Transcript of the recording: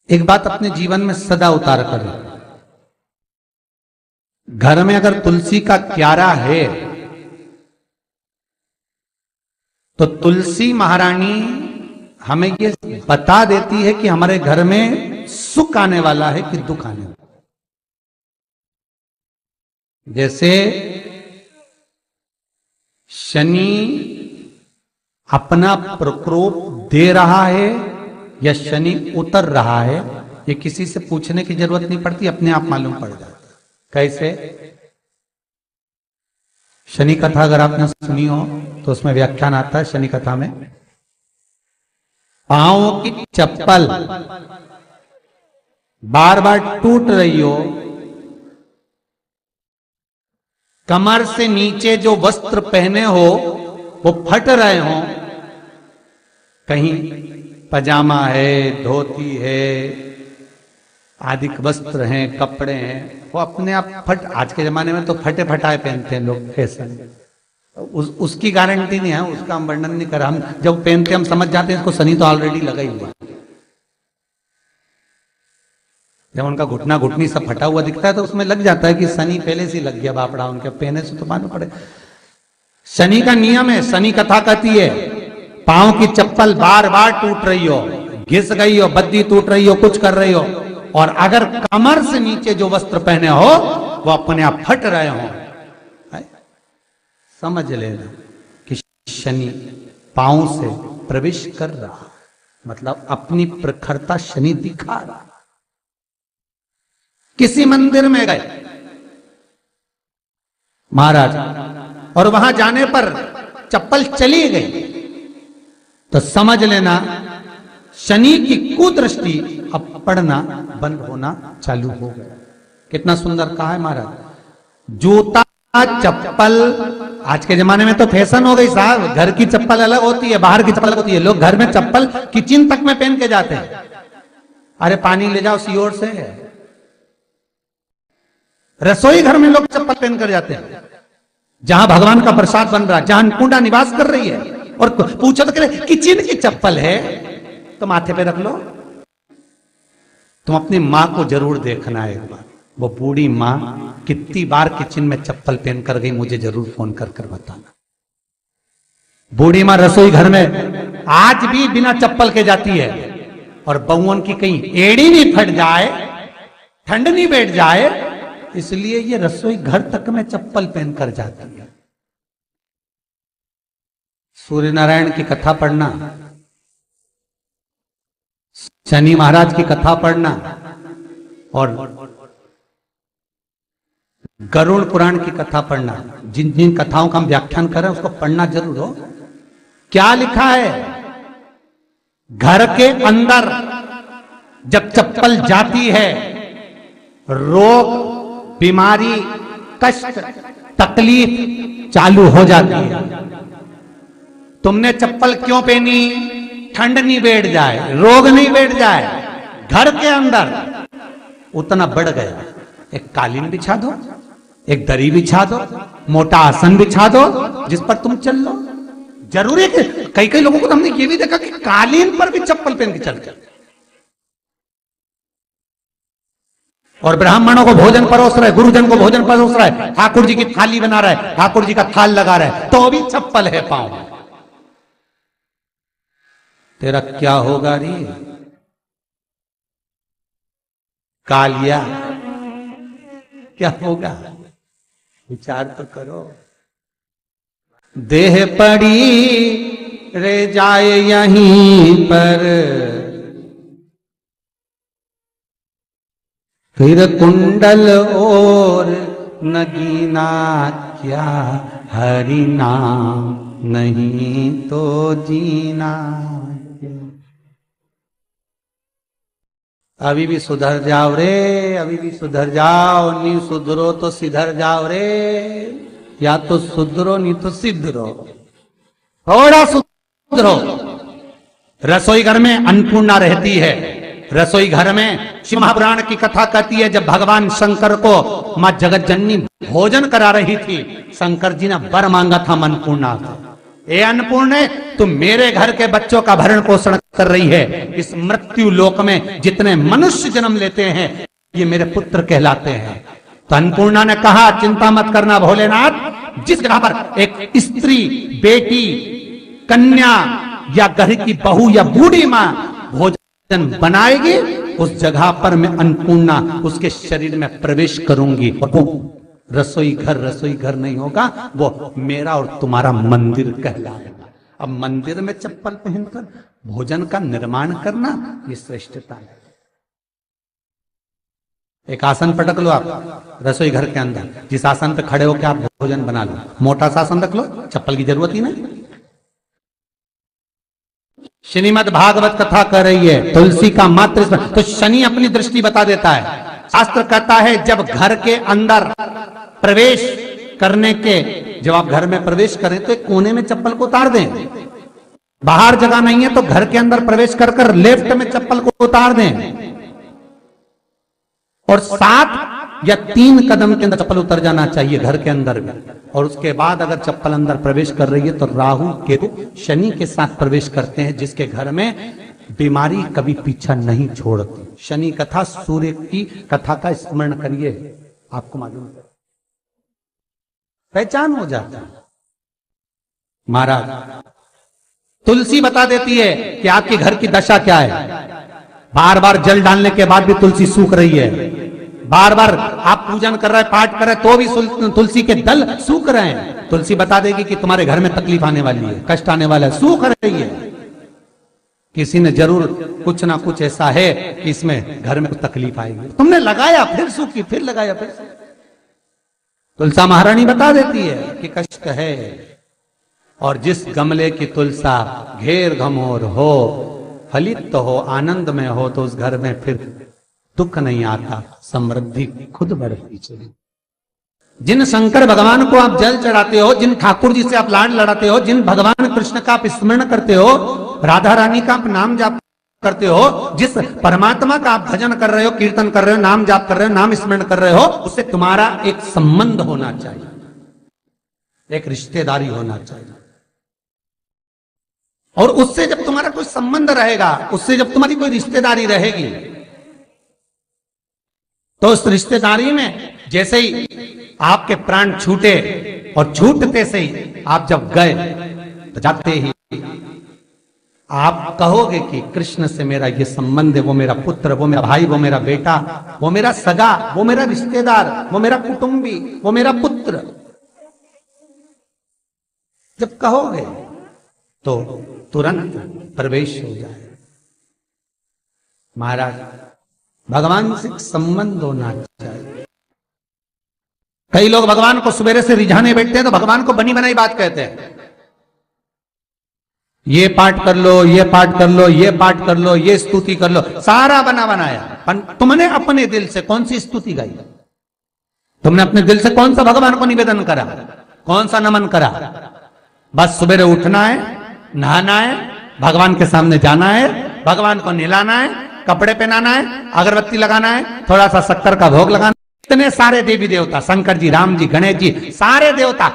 एक बात अपने जीवन में सदा उतार कर, घर में अगर तुलसी का क्यारा है तो तुलसी महारानी हमें ये बता देती है कि हमारे घर में सुख आने वाला है कि दुख आने वाला है। जैसे शनि अपना प्रकोप दे रहा है या शनि उतर रहा है, ये किसी से पूछने की जरूरत नहीं पड़ती, अपने आप मालूम पड़ जाता है। कैसे? शनि कथा अगर आपने सुनी हो तो उसमें व्याख्यान आता है शनि कथा में, पांव की चप्पल बार बार टूट रही हो, कमर से नीचे जो वस्त्र पहने हो वो फट रहे हो, कहीं पजामा है, धोती है, आदि वस्त्र हैं, कपड़े हैं, वो अपने आप फट, आज के जमाने में तो फटे फटाए पहनते हैं लोग, फैशन, उसकी गारंटी नहीं है, उसका हम वर्णन नहीं कर रहा। हम जब पहनते हम समझ जाते हैं इसको शनि तो ऑलरेडी लगा ही हुआ। जब उनका घुटना घुटनी सब फटा हुआ दिखता है तो उसमें लग जाता है कि शनि पहले से लग गया बापड़ा, उनके पहने से तो मालूम पड़े। शनि का नियम है, शनि कथा कहती है पांव की चप्पल बार बार टूट रही हो, घिस गई हो, बद्दी टूट रही हो, कुछ कर रही हो, और अगर कमर से नीचे जो वस्त्र पहने हो वो अपने आप फट रहे हो, समझ लेना कि शनि पांव से प्रवेश कर रहा, मतलब अपनी प्रखरता शनि दिखा रहा। किसी मंदिर में गए महाराज और वहां जाने पर चप्पल चली गई तो समझ लेना शनि की कुदृष्टि अब पड़ना बंद होना चालू हो गया। कितना सुंदर कहा है महाराज। जूता चप्पल आज के जमाने में तो फैशन हो गई साहब, घर की चप्पल अलग होती है, बाहर की चप्पल अलग होती है। लोग घर में चप्पल किचन तक में पहन के जाते हैं। अरे पानी ले जाओ सियोर से, रसोई घर में लोग चप्पल पहन कर जाते हैं, जहां भगवान का प्रसाद बन रहा है, जहां अन्नपूर्णा निवास कर रही है, और पूछो तो कह किचन की चप्पल है तो माथे पे रख लो। तुम अपनी मां को जरूर देखना है एक बार, वो बूढ़ी मां कितनी बार किचन में चप्पल पहन कर गई, मुझे जरूर फोन कर कर बताना। बूढ़ी मां रसोई घर में आज भी बिना चप्पल के जाती है, और बहुओं की कहीं एड़ी नहीं फट जाए, ठंड नहीं बैठ जाए, इसलिए ये रसोई घर तक में चप्पल पहनकर जाती है। सूर्य नारायण की कथा पढ़ना, शनि महाराज की कथा पढ़ना, और गरुड़ पुराण की कथा पढ़ना, जिन जिन कथाओं का हम व्याख्यान कर रहे हैं उसको पढ़ना जरूर हो। क्या लिखा है? घर के अंदर जब चप्पल जाती है, रोग, बीमारी, कष्ट, तकलीफ चालू हो जाती है। तुमने चप्पल क्यों पहनी? ठंड नहीं बैठ जाए, रोग नहीं बैठ जाए। घर के अंदर उतना बढ़ गया, एक कालीन बिछा दो, एक दरी बिछा दो, मोटा आसन बिछा दो, जिस पर तुम चल लो। जरूरी है कि कई कई लोगों को तो हमने ये भी देखा कि कालीन पर भी चप्पल पहन के चलते, और ब्राह्मणों को भोजन परोस रहे, गुरुजन को भोजन परोस रहा है, ठाकुर जी की थाली बना रहा है, ठाकुर जी का थाल लगा रहा है, तो भी चप्पल है पांव में। तेरा क्या होगा रे कालिया, क्या होगा? विचार तो करो। देह पड़ी रे जाए यहीं पर, फिर कुंडल और नगीना, क्या हरि नाम नहीं तो जीना। अभी भी सुधर जाओ रे, अभी भी सुधर जाओ, नहीं सुधरो तो सिधर जाओ रे, या तो सुधरो नहीं तो सिद्धरो, थोड़ा सुधरो। रसोई घर में अन्नपूर्णा रहती है, रसोई घर में शिव महापुराण की कथा कहती है जब भगवान शंकर को मां जगत जननी भोजन करा रही थी, शंकर जी ने वर मांगा था अन्नपूर्णा से, ए अन्नपूर्णे, तुम मेरे घर के बच्चों का भरण पोषण कर रही है। इस मृत्यु लोक में जितने मनुष्य जन्म लेते हैं ये मेरे पुत्र कहलाते हैं। तो अन्नपूर्णा ने कहा, चिंता मत करना भोलेनाथ, जिस जगह पर एक स्त्री, बेटी, कन्या या घर की बहू या बूढ़ी मां भोजन बनाएगी, उस जगह पर मैं अन्नपूर्णा उसके शरीर में प्रवेश करूंगी। रसोई घर नहीं होगा, वो मेरा और तुम्हारा मंदिर कहलाएगा। अब मंदिर में चप्पल पहनकर भोजन का निर्माण करना ये श्रेष्ठता है। एक आसन पटक लो आप रसोई घर के अंदर, जिस आसन पे खड़े होकर आप भोजन बना लो, मोटा सा आसन रख लो, चप्पल की जरूरत ही नहीं। श्रीमद् भागवत कथा कह रही है तुलसी का मात्र, तो शनि अपनी दृष्टि बता देता है। शास्त्र कहता है जब घर के अंदर प्रवेश करने के, जब आप घर में प्रवेश करें तो एक कोने में चप्पल को उतार दें। बाहर जगह नहीं है तो घर के अंदर प्रवेश कर कर लेफ्ट में चप्पल को उतार दें, और 7 या 3 कदम के अंदर चप्पल उतर जाना चाहिए घर के अंदर में। और उसके बाद अगर चप्पल अंदर प्रवेश कर रही है तो राहु केतु शनि के साथ प्रवेश करते हैं, जिसके घर में बीमारी कभी पीछा नहीं छोड़ती। शनि कथा, सूर्य की कथा का स्मरण करिए, आपको मालूम है, पहचान हो जाता है। महाराज तुलसी बता देती है कि आपके घर की दशा क्या है। बार बार जल डालने के बाद भी तुलसी सूख रही है, बार बार आप पूजन कर रहे हैं, पाठ कर रहे हैं, तो भी तुलसी के दल सूख रहे हैं। तुलसी बता देगी कि तुम्हारे घर में तकलीफ आने वाली है, कष्ट आने वाला है, सूख रही है। किसी ने जरूर कुछ ना कुछ ऐसा है कि इसमें घर में कुछ तकलीफ आएगी, तुमने लगाया फिर सूखी, फिर लगाया फिर। तुलसा महारानी बता देती है कि कष्ट है। और जिस गमले की तुलसा घेर घमोर हो, फलित तो हो, आनंद में हो, तो उस घर में फिर दुख नहीं आता, समृद्धि खुद बढ़ती चली। जिन शंकर भगवान को आप जल चढ़ाते हो, जिन ठाकुर जी से आप लाड लड़ाते हो, जिन भगवान कृष्ण का आप स्मरण करते हो, राधा रानी का आप नाम जाप करते हो, जिस परमात्मा का आप भजन कर रहे हो, कीर्तन कर रहे हो, नाम जाप कर रहे हो, नाम स्मरण कर रहे हो, उससे तुम्हारा एक संबंध होना चाहिए, एक रिश्तेदारी होना चाहिए। और उससे जब तुम्हारा कोई संबंध रहेगा, उससे जब तुम्हारी कोई रिश्तेदारी रहेगी, तो उस रिश्तेदारी में जैसे ही आपके प्राण छूटे, और छूटते से ही आप जब गए, तो जाते ही आप कहोगे कि कृष्ण से मेरा ये संबंध है, वो मेरा पुत्र, वो मेरा भाई, वो मेरा बेटा, वो मेरा सगा, वो मेरा रिश्तेदार, वो मेरा कुटुंबी, वो मेरा पुत्र। जब कहोगे तो तुरंत प्रवेश हो जाए। महाराज भगवान से संबंध होना चाहिए। कई लोग भगवान को सवेरे से रिझाने बैठते हैं तो भगवान को बनी बनाई बात कहते हैं, ये पाठ कर लो, ये पाठ कर लो, ये पाठ कर लो, ये स्तुति कर लो, सारा बना बनाया। तुमने अपने दिल से कौन सी स्तुति गाई? तुमने अपने दिल से कौन सा भगवान को निवेदन करा, कौन सा नमन करा? बस सवेरे उठना है, नहाना है, भगवान के सामने जाना है, भगवान को नहलाना है, कपड़े पहनाना है, अगरबत्ती लगाना है, थोड़ा सा शक्कर का भोग लगाना। इतने सारे देवी देवता, शंकर जी, राम जी, गणेश जी, सारे देवता